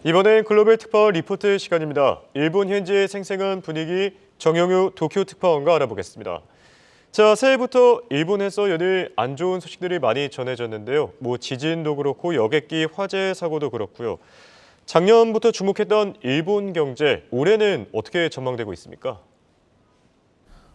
이번엔 글로벌 특파원 리포트 시간입니다. 일본 현지의 생생한 분위기 정영유 도쿄 특파원과 알아보겠습니다. 자, 새해부터 일본에서 연일 안 좋은 소식들이 많이 전해졌는데요. 지진도 그렇고 여객기 화재 사고도 그렇고요. 작년부터 주목했던 일본 경제, 올해는 어떻게 전망되고 있습니까?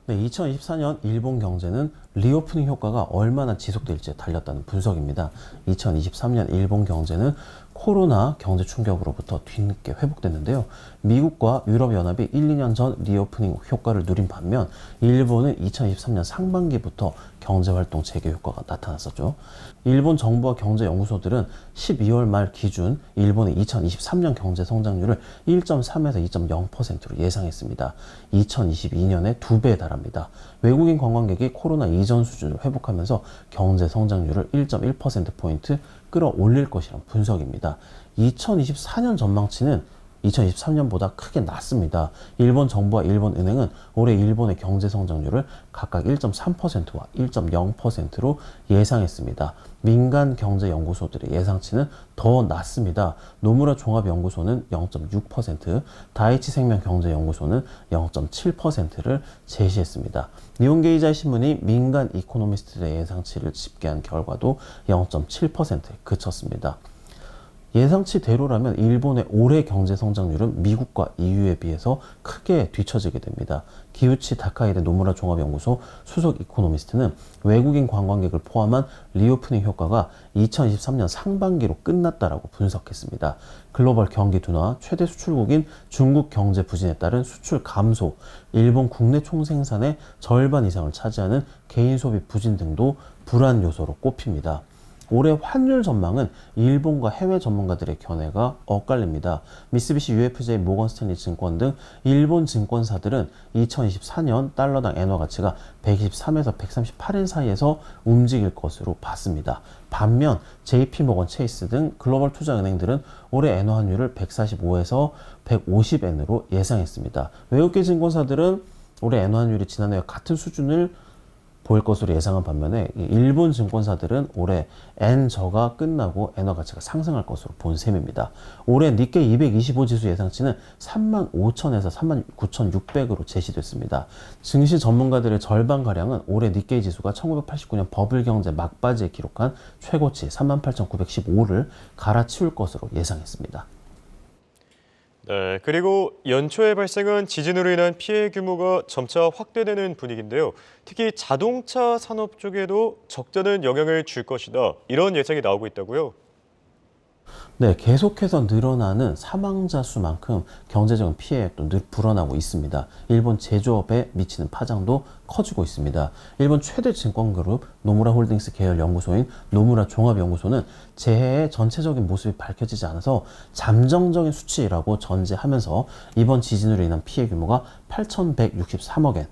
네, 2024년 일본 경제는 리오프닝 효과가 얼마나 지속될지에 달렸다는 분석입니다. 2023년 일본 경제는 코로나 경제 충격으로부터 뒤늦게 회복됐는데요. 미국과 유럽연합이 1, 2년 전 리오프닝 효과를 누린 반면 일본은 2023년 상반기부터 경제활동 재개 효과가 나타났었죠. 일본 정부와 경제연구소들은 12월 말 기준 일본의 2023년 경제 성장률을 1.3에서 2.0%로 예상했습니다. 2022년에 2배에 달합니다. 외국인 관광객이 코로나 이전 수준을 회복하면서 경제 성장률을 1.1%포인트 끌어올릴 것이란 분석입니다. 2024년 전망치는 2023년보다 크게 낮습니다. 일본 정부와 일본은행은 올해 일본의 경제 성장률을 각각 1.3%와 1.0%로 예상했습니다. 민간 경제 연구소들의 예상치는 더 낮습니다. 노무라 종합연구소는 0.6%, 다이치 생명 경제연구소는 0.7%를 제시했습니다. 니혼게이자이 신문이 민간 이코노미스트들의 예상치를 집계한 결과도 0.7%에 그쳤습니다. 예상치대로라면 일본의 올해 경제 성장률은 미국과 EU에 비해서 크게 뒤처지게 됩니다. 기우치 다카이데 노무라 종합연구소 수석 이코노미스트는 외국인 관광객을 포함한 리오프닝 효과가 2023년 상반기로 끝났다라고 분석했습니다. 글로벌 경기 둔화, 최대 수출국인 중국 경제 부진에 따른 수출 감소, 일본 국내 총생산의 절반 이상을 차지하는 개인 소비 부진 등도 불안 요소로 꼽힙니다. 올해 환율 전망은 일본과 해외 전문가들의 견해가 엇갈립니다. 미쓰비시 UFJ 모건 스탠리 증권 등 일본 증권사들은 2024년 달러당 엔화 가치가 123에서 138엔 사이에서 움직일 것으로 봤습니다. 반면 JP 모건 체이스 등 글로벌 투자은행들은 올해 엔화 환율을 145에서 150엔으로 예상했습니다. 외국계 증권사들은 올해 엔화 환율이 지난해와 같은 수준을 보일 것으로 예상한 반면에 일본 증권사들은 올해 엔저가 끝나고 엔화 가치가 상승할 것으로 본 셈입니다. 올해 니케이 225 지수 예상치는 35,000에서 39,600으로 제시됐습니다. 증시 전문가들의 절반가량은 올해 니케이 지수가 1989년 버블 경제 막바지에 기록한 최고치 38,915를 갈아치울 것으로 예상했습니다. 네, 그리고 연초에 발생한 지진으로 인한 피해 규모가 점차 확대되는 분위기인데요. 특히 자동차 산업 쪽에도 적잖은 영향을 줄 것이다. 이런 예상이 나오고 있다고요? 네, 계속해서 늘어나는 사망자 수만큼 경제적인 피해도 늘 불어나고 있습니다. 일본 제조업에 미치는 파장도 커지고 있습니다. 일본 최대 증권그룹 노무라 홀딩스 계열 연구소인 노무라 종합연구소는 재해의 전체적인 모습이 밝혀지지 않아서 잠정적인 수치라고 전제하면서 이번 지진으로 인한 피해 규모가 8,163억 엔,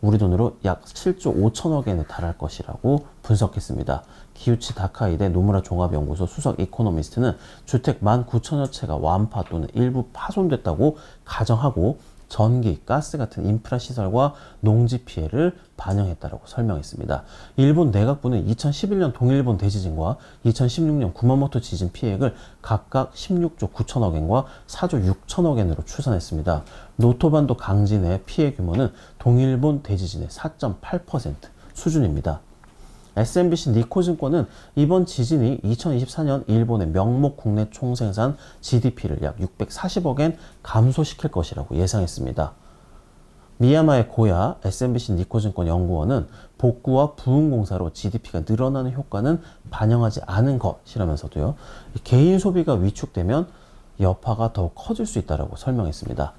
우리 돈으로 약 7조 5천억 엔에 달할 것이라고 분석했습니다. 기우치 다카이데 노무라 종합연구소 수석 이코노미스트는 주택 19,000여 채가 완파 또는 일부 파손됐다고 가정하고 전기, 가스 같은 인프라 시설과 농지 피해를 반영했다고 설명했습니다. 일본 내각부는 2011년 동일본 대지진과 2016년 구마모토 지진 피해액을 각각 16조 9천억 엔과 4조 6천억 엔으로 추산했습니다. 노토반도 강진의 피해 규모는 동일본 대지진의 4.8% 수준입니다. SMBC 니코증권은 이번 지진이 2024년 일본의 명목 국내 총생산 GDP를 약 640억 엔 감소시킬 것이라고 예상했습니다. 미야마의 고야 SMBC 니코증권 연구원은 복구와 부흥공사로 GDP가 늘어나는 효과는 반영하지 않은 것이라면서도요. 개인 소비가 위축되면 여파가 더 커질 수 있다고 설명했습니다.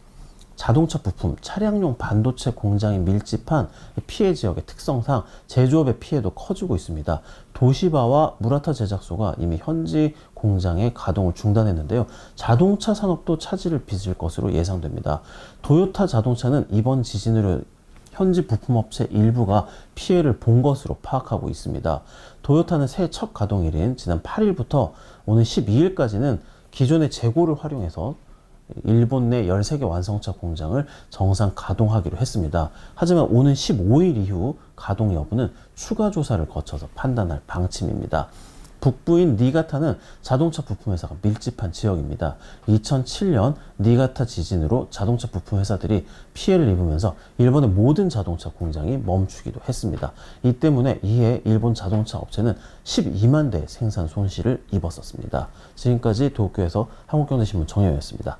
자동차 부품, 차량용 반도체 공장이 밀집한 피해 지역의 특성상 제조업의 피해도 커지고 있습니다. 도시바와 무라타 제작소가 이미 현지 공장의 가동을 중단했는데요. 자동차 산업도 차질을 빚을 것으로 예상됩니다. 도요타 자동차는 이번 지진으로 현지 부품업체 일부가 피해를 본 것으로 파악하고 있습니다. 도요타는 새해 첫 가동일인 지난 8일부터 오늘 12일까지는 기존의 재고를 활용해서 일본 내 13개 완성차 공장을 정상 가동하기로 했습니다. 하지만 오는 15일 이후 가동 여부는 추가 조사를 거쳐서 판단할 방침입니다. 북부인 니가타는 자동차 부품 회사가 밀집한 지역입니다. 2007년 니가타 지진으로 자동차 부품 회사들이 피해를 입으면서 일본의 모든 자동차 공장이 멈추기도 했습니다. 이 때문에 이해 일본 자동차 업체는 12만 대 생산 손실을 입었었습니다. 지금까지 도쿄에서 한국경제신문 정혜였습니다.